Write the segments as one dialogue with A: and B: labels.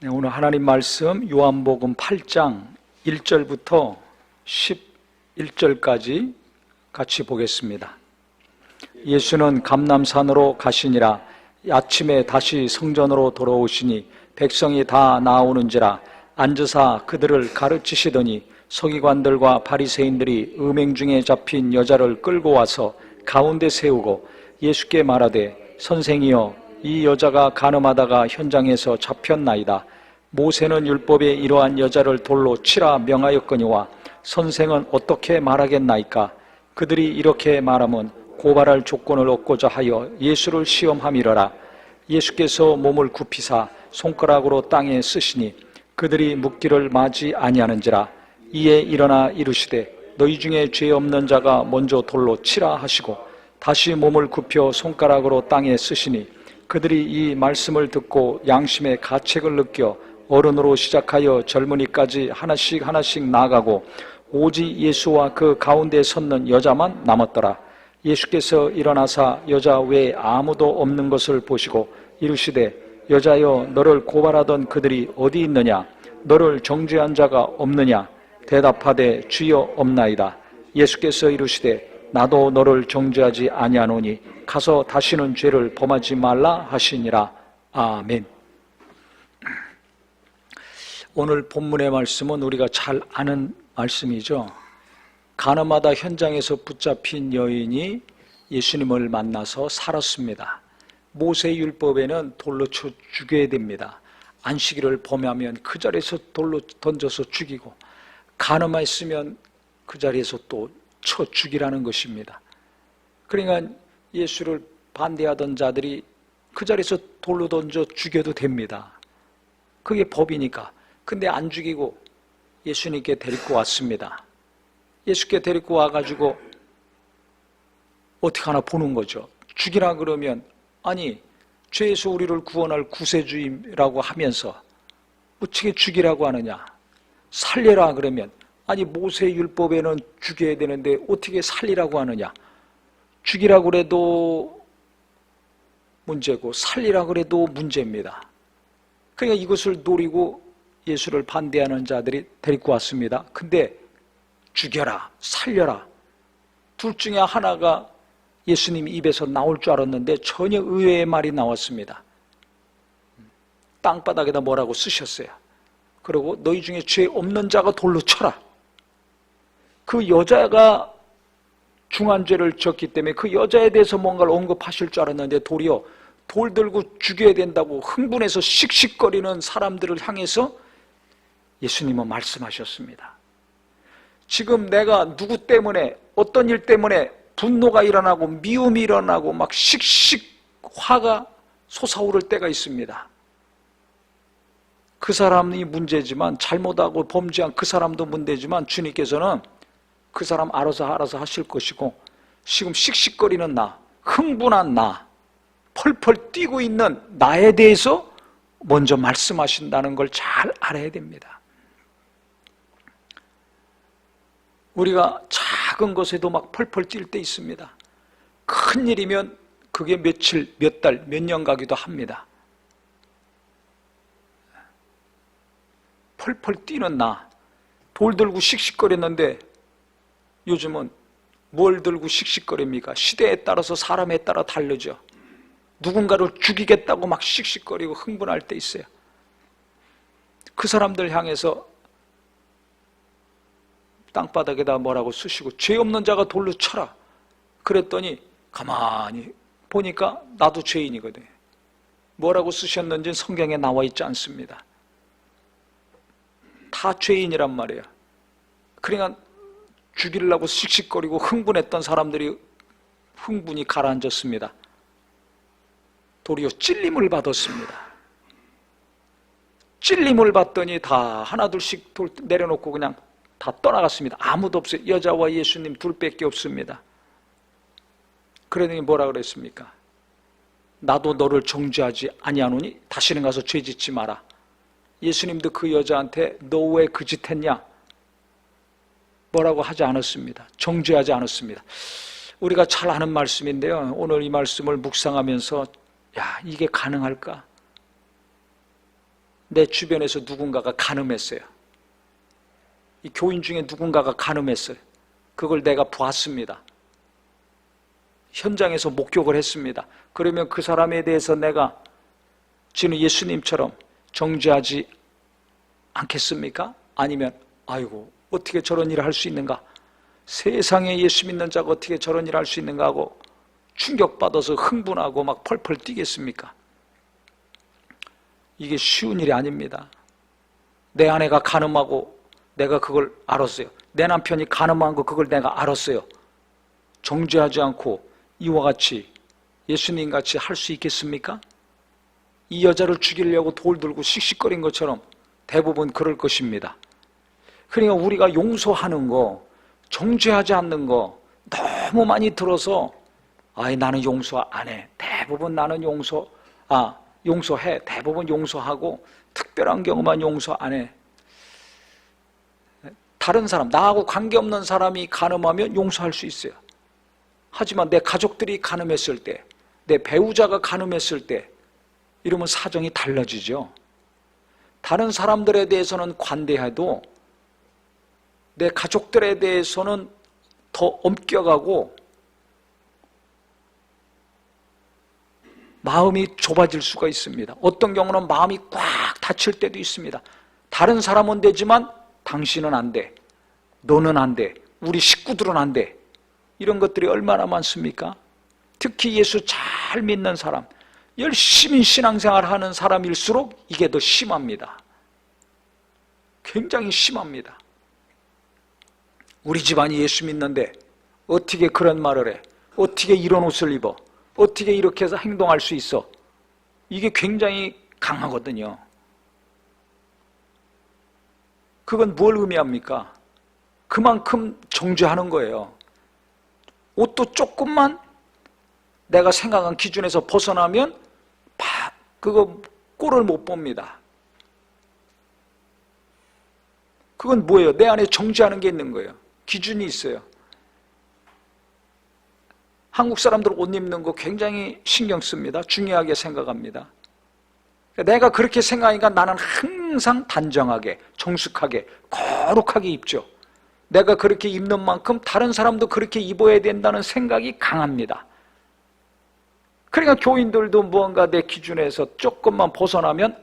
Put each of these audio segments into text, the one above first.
A: 네, 오늘 하나님 말씀 요한복음 8장 1절부터 11절까지 같이 보겠습니다. 예수는 감람산으로 가시니라. 아침에 다시 성전으로 돌아오시니 백성이 다 나오는지라 앉으사 그들을 가르치시더니 서기관들과 바리새인들이 음행 중에 잡힌 여자를 끌고 와서 가운데 세우고 예수께 말하되 선생이여 이 여자가 간음하다가 현장에서 잡혔나이다. 모세는 율법에 이러한 여자를 돌로 치라 명하였거니와 선생은 어떻게 말하겠나이까? 그들이 이렇게 말하면 고발할 조건을 얻고자 하여 예수를 시험함이러라. 예수께서 몸을 굽히사 손가락으로 땅에 쓰시니 그들이 묻기를 마지 아니하는지라. 이에 일어나 이르시되 너희 중에 죄 없는 자가 먼저 돌로 치라 하시고 다시 몸을 굽혀 손가락으로 땅에 쓰시니 그들이 이 말씀을 듣고 양심의 가책을 느껴 어른으로 시작하여 젊은이까지 하나씩 나아가고 오직 예수와 그 가운데 섰는 여자만 남았더라. 예수께서 일어나사 여자 외에 아무도 없는 것을 보시고 이르시되 여자여 너를 고발하던 그들이 어디 있느냐? 너를 정죄한 자가 없느냐? 대답하되 주여 없나이다. 예수께서 이르시되 나도 너를 정죄하지 아니하노니 가서 다시는 죄를 범하지 말라 하시니라. 아멘. 오늘 본문의 말씀은 우리가 잘 아는 말씀이죠. 간음하다 현장에서 붙잡힌 여인이 예수님을 만나서 살았습니다. 모세 율법에는 돌로 쳐 죽여야 됩니다. 안식일을 범하면 그 자리에서 돌로 던져서 죽이고 간음했으면 그 자리에서 또 쳐 죽이라는 것입니다. 그러니까 예수를 반대하던 자들이 그 자리에서 돌로 던져 죽여도 됩니다. 그게 법이니까. 근데 안 죽이고 예수님께 데리고 왔습니다. 예수께 데리고 와가지고 어떻게 하나 보는 거죠. 죽이라 그러면 아니 죄에서 우리를 구원할 구세주임이라고 하면서 어떻게 죽이라고 하느냐. 살려라 그러면 아니 모세 율법에는 죽여야 되는데 어떻게 살리라고 하느냐. 죽이라고 그래도 문제고 살리라고 그래도 문제입니다. 그러니까 이것을 노리고 예수를 반대하는 자들이 데리고 왔습니다. 근데 죽여라, 살려라. 둘 중에 하나가 예수님 입에서 나올 줄 알았는데 전혀 의외의 말이 나왔습니다. 땅바닥에다 뭐라고 쓰셨어요. 그리고 너희 중에 죄 없는 자가 돌로 쳐라. 그 여자가 중한 죄를 졌기 때문에 그 여자에 대해서 뭔가를 언급하실 줄 알았는데 도리어 돌 들고 죽여야 된다고 흥분해서 씩씩거리는 사람들을 향해서 예수님은 말씀하셨습니다. 지금 내가 누구 때문에 어떤 일 때문에 분노가 일어나고 미움이 일어나고 막 씩씩 화가 솟아오를 때가 있습니다. 그 사람이 문제지만 잘못하고 범죄한 그 사람도 문제지만 주님께서는 그 사람 알아서 하실 것이고 지금 씩씩거리는 나, 흥분한 나, 펄펄 뛰고 있는 나에 대해서 먼저 말씀하신다는 걸 잘 알아야 됩니다. 우리가 작은 것에도 막 펄펄 뛸 때 있습니다. 큰 일이면 그게 며칠, 몇 달, 몇 년 가기도 합니다. 펄펄 뛰는 나, 돌 들고 씩씩거렸는데 요즘은 뭘 들고 씩씩거립니까? 시대에 따라서 사람에 따라 다르죠. 누군가를 죽이겠다고 막 씩씩거리고 흥분할 때 있어요. 그 사람들 향해서 땅바닥에다 뭐라고 쓰시고 죄 없는 자가 돌로 쳐라. 그랬더니 가만히 보니까 나도 죄인이거든. 뭐라고 쓰셨는지는 성경에 나와 있지 않습니다. 다 죄인이란 말이에요. 그러니까 죽이려고 씩씩거리고 흥분했던 사람들이 흥분이 가라앉았습니다. 도리어 찔림을 받았습니다. 찔림을 받더니 다 하나둘씩 내려놓고 그냥 다 떠나갔습니다. 아무도 없어요. 여자와 예수님 둘밖에 없습니다. 그러더니 뭐라 그랬습니까? 나도 너를 정죄하지 아니하노니 다시는 가서 죄짓지 마라. 예수님도 그 여자한테 너 왜 그 짓 했냐? 뭐라고 하지 않았습니다. 정죄하지 않았습니다. 우리가 잘 아는 말씀인데요. 오늘 이 말씀을 묵상하면서 야, 이게 가능할까? 내 주변에서 누군가가 간음했어요. 이 교인 중에 누군가가 간음했어요. 그걸 내가 보았습니다. 현장에서 목격을 했습니다. 그러면 그 사람에 대해서 내가 지는 예수님처럼 정죄하지 않겠습니까? 아니면 아이고 어떻게 저런 일을 할 수 있는가? 세상에 예수 믿는 자가 어떻게 저런 일을 할 수 있는가 하고 충격받아서 흥분하고 막 펄펄 뛰겠습니까? 이게 쉬운 일이 아닙니다. 내 아내가 간음하고 내가 그걸 알았어요. 내 남편이 간음한 거 그걸 내가 알았어요. 정죄하지 않고 이와 같이 예수님같이 할 수 있겠습니까? 이 여자를 죽이려고 돌 들고 씩씩거린 것처럼 대부분 그럴 것입니다. 그러니까 우리가 용서하는 거, 정죄하지 않는 거 너무 많이 들어서 나는 용서 안 해. 대부분 나는 용서해. 대부분 용서하고 특별한 경우만 용서 안 해. 다른 사람, 나하고 관계없는 사람이 간음하면 용서할 수 있어요. 하지만 내 가족들이 간음했을 때, 내 배우자가 간음했을 때 이러면 사정이 달라지죠. 다른 사람들에 대해서는 관대해도 내 가족들에 대해서는 더 엄격하고 마음이 좁아질 수가 있습니다. 어떤 경우는 마음이 꽉 닫힐 때도 있습니다. 다른 사람은 되지만 당신은 안 돼. 너는 안 돼. 우리 식구들은 안 돼. 이런 것들이 얼마나 많습니까? 특히 예수 잘 믿는 사람, 열심히 신앙생활 하는 사람일수록 이게 더 심합니다. 굉장히 심합니다. 우리 집안이 예수 믿는데 어떻게 그런 말을 해? 어떻게 이런 옷을 입어? 어떻게 이렇게 해서 행동할 수 있어? 이게 굉장히 강하거든요. 그건 뭘 의미합니까? 그만큼 정죄하는 거예요. 옷도 조금만 내가 생각한 기준에서 벗어나면 그거 꼴을 못 봅니다. 그건 뭐예요? 내 안에 정죄하는 게 있는 거예요. 기준이 있어요. 한국 사람들 옷 입는 거 굉장히 신경 씁니다. 중요하게 생각합니다. 내가 그렇게 생각하니까 나는 항상 단정하게, 정숙하게, 거룩하게 입죠. 내가 그렇게 입는 만큼 다른 사람도 그렇게 입어야 된다는 생각이 강합니다. 그러니까 교인들도 무언가 내 기준에서 조금만 벗어나면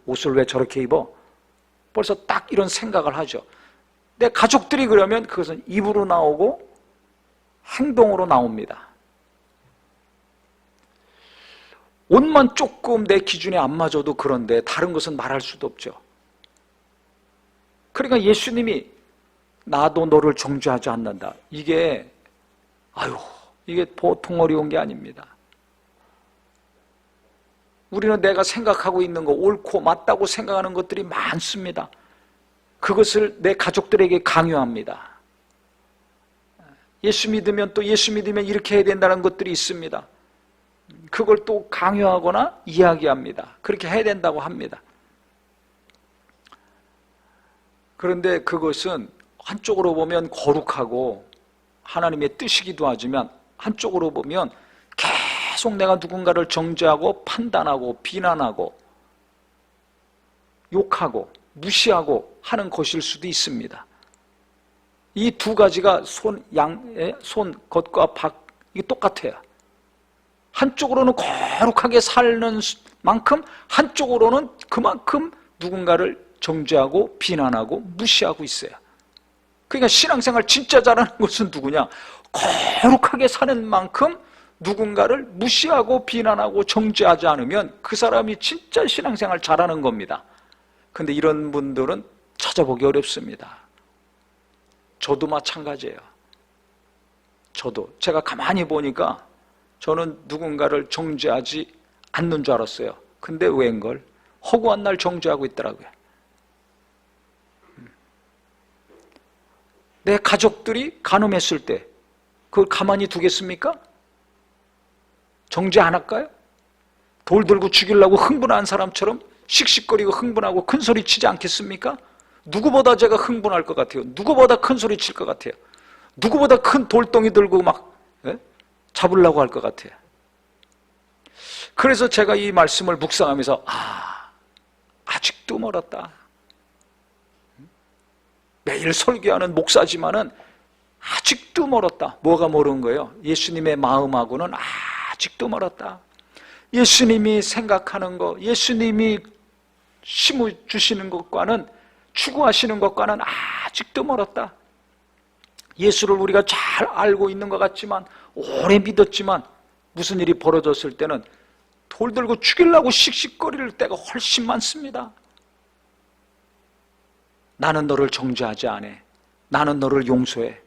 A: 옷을 왜 저렇게 입어? 벌써 딱 이런 생각을 하죠. 내 가족들이 그러면 그것은 입으로 나오고 행동으로 나옵니다. 옷만 조금 내 기준에 안 맞아도 그런데 다른 것은 말할 수도 없죠. 그러니까 예수님이 나도 너를 정죄하지 않는다. 이게 보통 어려운 게 아닙니다. 우리는 내가 생각하고 있는 거 옳고 맞다고 생각하는 것들이 많습니다. 그것을 내 가족들에게 강요합니다. 예수 믿으면 이렇게 해야 된다는 것들이 있습니다. 그걸 또 강요하거나 이야기합니다. 그렇게 해야 된다고 합니다. 그런데 그것은 한쪽으로 보면 거룩하고 하나님의 뜻이기도 하지만 한쪽으로 보면 계속 내가 누군가를 정죄하고 판단하고 비난하고 욕하고 무시하고 하는 것일 수도 있습니다. 이 두 가지가 손 겉과 밖 이게 똑같아요. 한쪽으로는 거룩하게 사는 만큼 한쪽으로는 그만큼 누군가를 정죄하고 비난하고 무시하고 있어요. 그러니까 신앙생활 진짜 잘하는 것은 누구냐? 거룩하게 사는 만큼 누군가를 무시하고 비난하고 정죄하지 않으면 그 사람이 진짜 신앙생활 잘하는 겁니다. 그런데 이런 분들은 찾아보기 어렵습니다. 저도 마찬가지예요. 제가 가만히 보니까 저는 누군가를 정죄하지 않는 줄 알았어요. 근데 웬걸? 허구한 날 정죄하고 있더라고요. 내 가족들이 간음했을 때 그걸 가만히 두겠습니까? 정죄 안 할까요? 돌 들고 죽이려고 흥분한 사람처럼 씩씩거리고 흥분하고 큰 소리 치지 않겠습니까? 누구보다 제가 흥분할 것 같아요. 누구보다 큰 소리 칠 것 같아요. 누구보다 큰 돌덩이 들고 막 잡으려고 할 것 같아요. 그래서 제가 이 말씀을 묵상하면서 아직도 멀었다. 매일 설교하는 목사지만은 아직도 멀었다. 뭐가 멀은 거예요? 예수님의 마음하고는 아직도 멀었다. 예수님이 생각하는 것, 예수님이 심어주시는 것과는, 추구하시는 것과는 아직도 멀었다. 예수를 우리가 잘 알고 있는 것 같지만, 오래 믿었지만 무슨 일이 벌어졌을 때는 돌 들고 죽이려고 씩씩거릴 때가 훨씬 많습니다. 나는 너를 정죄하지 않아. 나는 너를 용서해.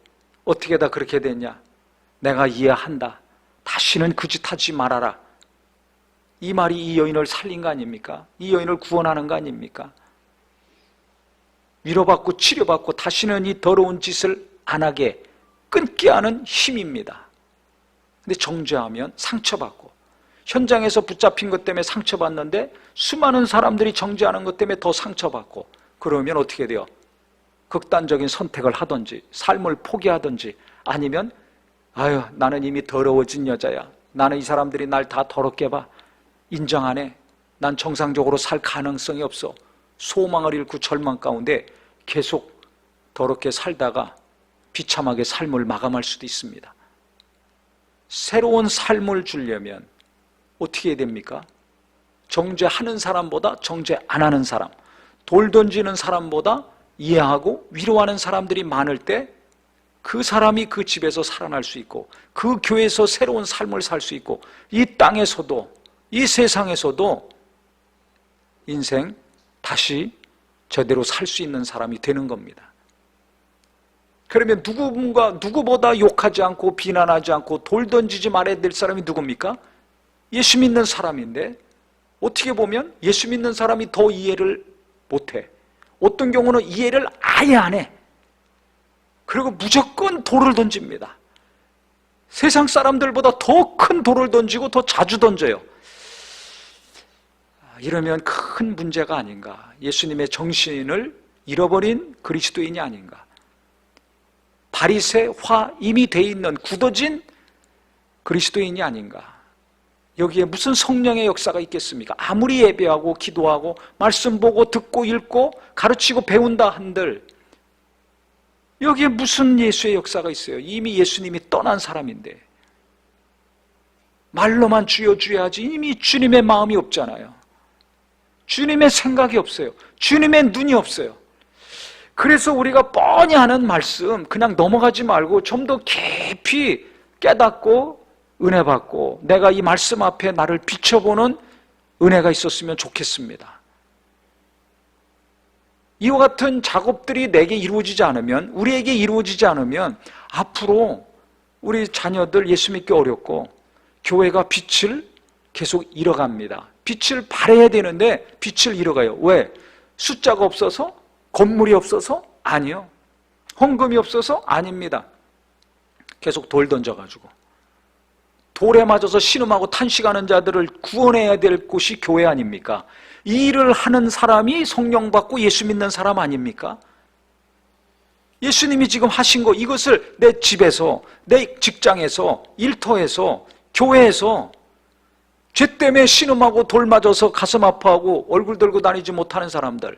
A: 어떻게 다 그렇게 됐냐? 내가 이해한다. 다시는 그 짓 하지 말아라. 이 말이 이 여인을 살린 거 아닙니까? 이 여인을 구원하는 거 아닙니까? 위로받고 치료받고 다시는 이 더러운 짓을 안 하게 끊게 하는 힘입니다. 근데 정죄하면 상처받고, 현장에서 붙잡힌 것 때문에 상처받는데 수많은 사람들이 정죄하는 것 때문에 더 상처받고, 그러면 어떻게 돼요? 극단적인 선택을 하든지 삶을 포기하든지, 아니면 아유, 나는 이미 더러워진 여자야. 나는 이 사람들이 날 다 더럽게 봐. 인정 안 해. 난 정상적으로 살 가능성이 없어. 소망을 잃고 절망 가운데 계속 더럽게 살다가 비참하게 삶을 마감할 수도 있습니다. 새로운 삶을 주려면 어떻게 해야 됩니까? 정죄하는 사람보다 정죄 안 하는 사람, 돌 던지는 사람보다 이해하고 위로하는 사람들이 많을 때 그 사람이 그 집에서 살아날 수 있고, 그 교회에서 새로운 삶을 살 수 있고, 이 땅에서도, 이 세상에서도 인생 다시 제대로 살 수 있는 사람이 되는 겁니다. 그러면 누구보다 욕하지 않고 비난하지 않고 돌 던지지 말아야 될 사람이 누굽니까? 예수 믿는 사람인데, 어떻게 보면 예수 믿는 사람이 더 이해를 못해. 어떤 경우는 이해를 아예 안 해. 그리고 무조건 돌을 던집니다. 세상 사람들보다 더 큰 돌을 던지고 더 자주 던져요. 이러면 큰 문제가 아닌가. 예수님의 정신을 잃어버린 그리스도인이 아닌가. 바리새화 이미 돼 있는 굳어진 그리스도인이 아닌가. 여기에 무슨 성령의 역사가 있겠습니까? 아무리 예배하고 기도하고 말씀 보고 듣고 읽고 가르치고 배운다 한들 여기에 무슨 예수의 역사가 있어요? 이미 예수님이 떠난 사람인데, 말로만 주여 주여 하지 이미 주님의 마음이 없잖아요. 주님의 생각이 없어요. 주님의 눈이 없어요. 그래서 우리가 뻔히 하는 말씀 그냥 넘어가지 말고 좀 더 깊이 깨닫고 은혜 받고 내가 이 말씀 앞에 나를 비춰보는 은혜가 있었으면 좋겠습니다. 이와 같은 작업들이 내게 이루어지지 않으면, 우리에게 이루어지지 않으면 앞으로 우리 자녀들 예수 믿기 어렵고 교회가 빛을 계속 잃어갑니다. 빛을 발해야 되는데 빛을 잃어가요. 왜? 숫자가 없어서? 건물이 없어서? 아니요. 헌금이 없어서? 아닙니다. 계속 돌 던져가지고 돌에 맞아서 신음하고 탄식하는 자들을 구원해야 될 곳이 교회 아닙니까? 이 일을 하는 사람이 성령 받고 예수 믿는 사람 아닙니까? 예수님이 지금 하신 거, 이것을 내 집에서, 내 직장에서, 일터에서, 교회에서 죄 때문에 신음하고 돌 맞아서 가슴 아파하고 얼굴 들고 다니지 못하는 사람들,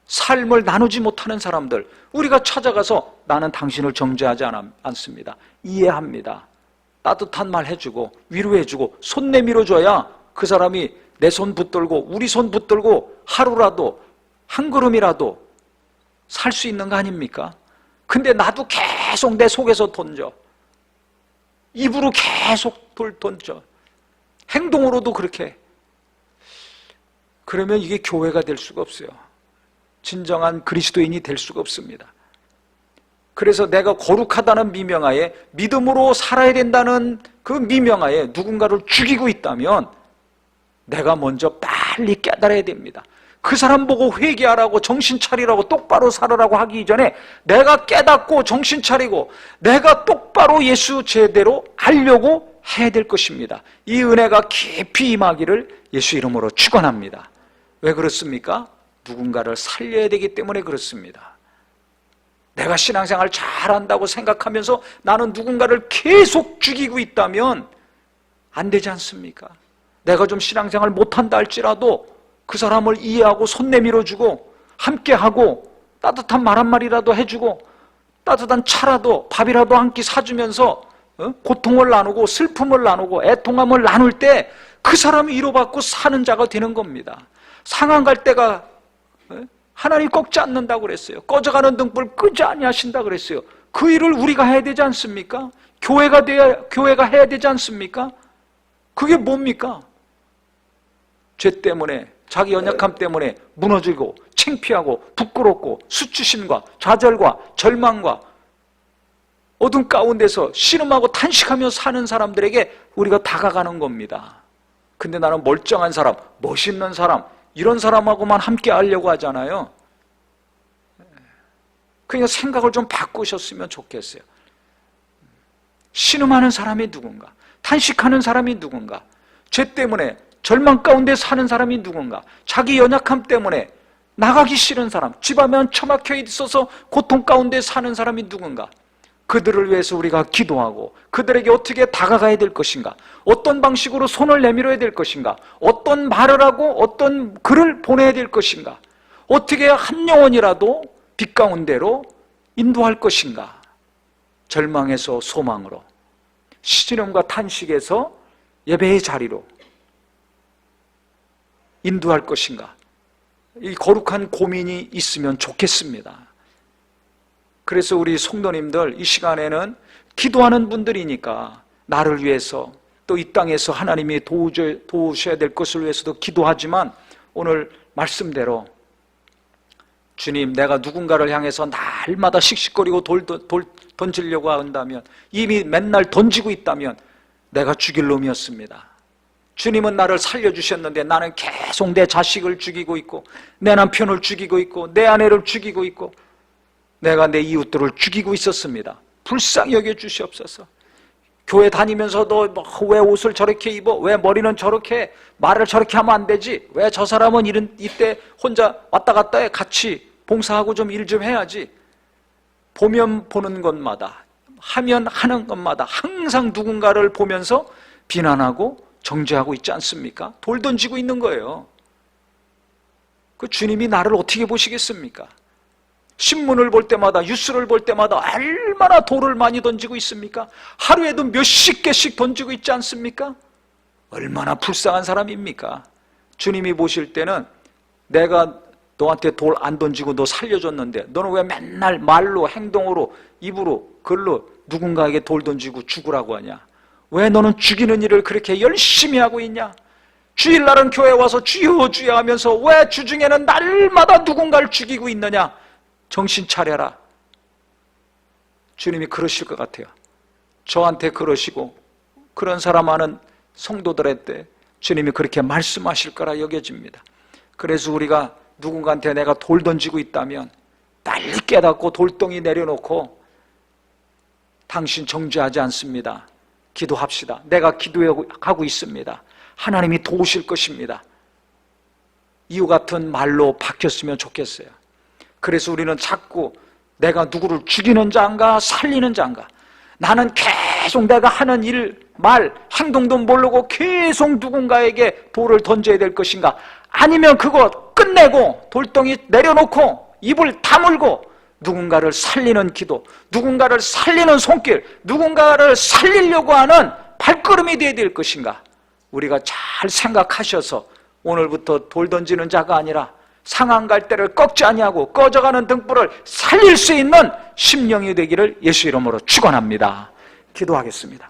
A: 삶을 나누지 못하는 사람들, 우리가 찾아가서 나는 당신을 정죄하지 않습니다. 이해합니다. 따뜻한 말 해주고 위로해주고 손 내밀어줘야 그 사람이 내 손 붙들고 우리 손 붙들고 하루라도 한 걸음이라도 살 수 있는 거 아닙니까? 근데 나도 계속 내 속에서 던져. 입으로 계속 돌 던져. 행동으로도 그렇게. 그러면 이게 교회가 될 수가 없어요. 진정한 그리스도인이 될 수가 없습니다. 그래서 내가 거룩하다는 미명하에, 믿음으로 살아야 된다는 그 미명하에 누군가를 죽이고 있다면 내가 먼저 빨리 깨달아야 됩니다. 그 사람 보고 회개하라고, 정신 차리라고, 똑바로 살아라고 하기 이전에 내가 깨닫고 정신 차리고 내가 똑바로 예수 제대로 알려고 해야 될 것입니다. 이 은혜가 깊이 임하기를 예수 이름으로 축원합니다. 왜 그렇습니까? 누군가를 살려야 되기 때문에 그렇습니다. 내가 신앙생활 잘한다고 생각하면서 나는 누군가를 계속 죽이고 있다면 안 되지 않습니까? 내가 좀 신앙생활 못한다 할지라도 그 사람을 이해하고 손 내밀어주고 함께하고 따뜻한 말 한마디라도 해주고 따뜻한 차라도 밥이라도 한 끼 사주면서 고통을 나누고 슬픔을 나누고 애통함을 나눌 때 그 사람이 위로받고 사는 자가 되는 겁니다. 상한 갈 때가 하나님 꺾지 않는다고 그랬어요. 꺼져가는 등불 끄지 아니하신다 그랬어요. 그 일을 우리가 해야 되지 않습니까? 교회가 해야 되지 않습니까? 그게 뭡니까? 죄 때문에, 자기 연약함 때문에 무너지고 창피하고 부끄럽고 수치심과 좌절과 절망과 어둠 가운데서 신음하고 탄식하며 사는 사람들에게 우리가 다가가는 겁니다. 근데 나는 멀쩡한 사람, 멋있는 사람, 이런 사람하고만 함께 하려고 하잖아요. 그러니까 생각을 좀 바꾸셨으면 좋겠어요. 신음하는 사람이 누군가? 탄식하는 사람이 누군가? 죄 때문에 절망 가운데 사는 사람이 누군가? 자기 연약함 때문에 나가기 싫은 사람, 집 안에 처박혀 있어서 고통 가운데 사는 사람이 누군가? 그들을 위해서 우리가 기도하고 그들에게 어떻게 다가가야 될 것인가? 어떤 방식으로 손을 내밀어야 될 것인가? 어떤 말을 하고 어떤 글을 보내야 될 것인가? 어떻게 한 영혼이라도 빛 가운데로 인도할 것인가? 절망에서 소망으로, 시름과 탄식에서 예배의 자리로 인도할 것인가? 이 거룩한 고민이 있으면 좋겠습니다. 그래서 우리 성도님들 이 시간에는 기도하는 분들이니까 나를 위해서 또 이 땅에서 하나님이 도우셔야 될 것을 위해서도 기도하지만 오늘 말씀대로 주님, 내가 누군가를 향해서 날마다 씩씩거리고 돌 던지려고 한다면, 이미 맨날 던지고 있다면 내가 죽일 놈이었습니다. 주님은 나를 살려주셨는데 나는 계속 내 자식을 죽이고 있고 내 남편을 죽이고 있고 내 아내를 죽이고 있고 내가 내 이웃들을 죽이고 있었습니다. 불쌍히 여겨주시옵소서. 교회 다니면서도 왜 옷을 저렇게 입어? 왜 머리는 저렇게, 말을 저렇게 하면 안 되지? 왜 저 사람은 이때 혼자 왔다 갔다 해? 같이 봉사하고 좀 일 좀 해야지. 보면 보는 것마다, 하면 하는 것마다 항상 누군가를 보면서 비난하고 정죄하고 있지 않습니까? 돌 던지고 있는 거예요. 그 주님이 나를 어떻게 보시겠습니까? 신문을 볼 때마다, 뉴스를 볼 때마다 얼마나 돌을 많이 던지고 있습니까? 하루에도 몇십 개씩 던지고 있지 않습니까? 얼마나 불쌍한 사람입니까? 주님이 보실 때는 내가 너한테 돌 안 던지고 너 살려줬는데 너는 왜 맨날 말로, 행동으로, 입으로, 글로 누군가에게 돌 던지고 죽으라고 하냐? 왜 너는 죽이는 일을 그렇게 열심히 하고 있냐? 주일날은 교회 와서 주여 주여 하면서 왜 주중에는 날마다 누군가를 죽이고 있느냐? 정신 차려라. 주님이 그러실 것 같아요. 저한테 그러시고 그런 사람 많은 성도들한테 주님이 그렇게 말씀하실 거라 여겨집니다. 그래서 우리가 누군가한테 내가 돌 던지고 있다면 빨리 깨닫고 돌덩이 내려놓고 당신 정죄하지 않습니다. 기도합시다. 내가 기도하고 있습니다. 하나님이 도우실 것입니다. 이와 같은 말로 바뀌었으면 좋겠어요. 그래서 우리는 자꾸 내가 누구를 죽이는 자인가 살리는 자인가, 나는 계속 내가 하는 일, 말, 행동도 모르고 계속 누군가에게 돌을 던져야 될 것인가, 아니면 그거 끝내고 돌덩이 내려놓고 입을 다물고 누군가를 살리는 기도, 누군가를 살리는 손길, 누군가를 살리려고 하는 발걸음이 되어야 될 것인가, 우리가 잘 생각하셔서 오늘부터 돌 던지는 자가 아니라 상한 갈대를 꺾지 아니하고 꺼져가는 등불을 살릴 수 있는 심령이 되기를 예수 이름으로 축원합니다. 기도하겠습니다.